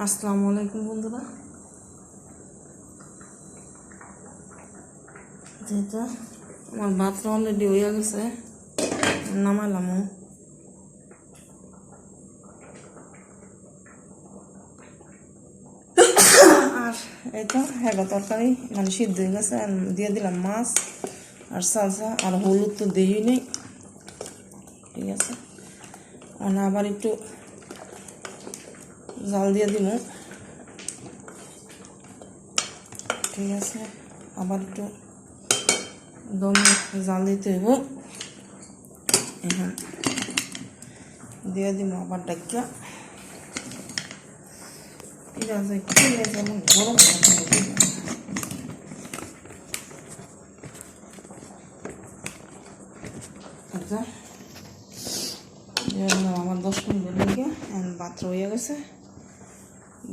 আসসালামু আলাইকুম বন্ধুরা। যেহেতু আমার ভাতটা অলরেডি হয়ে গেছে, নামালাম। আর এই তো তরকারি মানে সিদ্ধ হয়ে গেছে, দিয়ে দিলাম মাছ আর সালসা, আর হলুদ তো দিই নেই। ঠিক আছে, আবার একটু জাল দিয়ে দিব। ঠিক আছে, আবার একটু দমে জাল দিতে হইব। এখন দিয়ে দিব আবার ডাকিয়া। ঠিক আছে, যেমন গরম আচ্ছা, আমার 10 মিনিট লেগে ভাতটা হয়ে গেছে।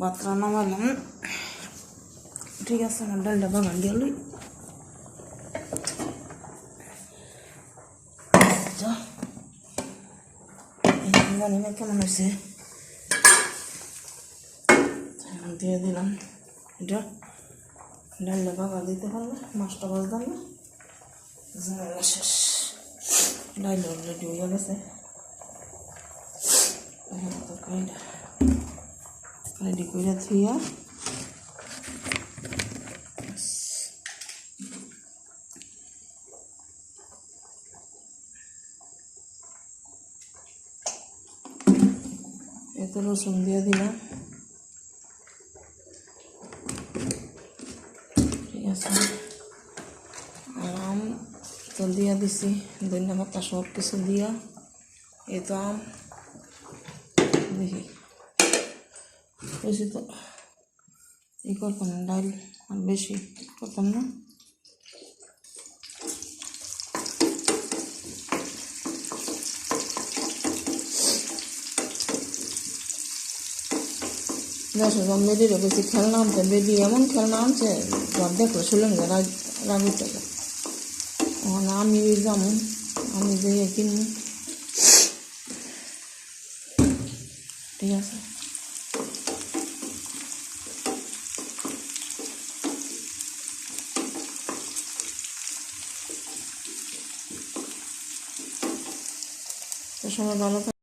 ভাতটা নামালাম। ঠিক আছে, আমার ডালটা বাগান দিয়ে লই। জানি না কেমন হয়েছে, দিয়ে দিলাম। এটা ডালটা বাগা দিতে পারলে মাছটা বাজতাম না। ঝামেলা শেষ, ডাল অলরেডি হয়ে গেছে। তরকারিটা রেডি করে থুইয়া এতে রসুন দিয়ে দিলাম। ঠিক আছে, আম তো দিয়া দিছি, ধনিয়া পাতা সব কিছু দিয়া। এই তো আম দেখি বেশি তো করতাম না, ডাল আর বেশি করতাম না। দেখো মেয়েদেরও বেশি খেলনা আনতে, বেবি এমন খেলনা আনছে ঘর দেখলো শুনলেন রাগ উঠে যায়। ওখানে আমি যাবো, আমি যেয়ে কিনবো। ঠিক আছে, তো সবাই ভালো।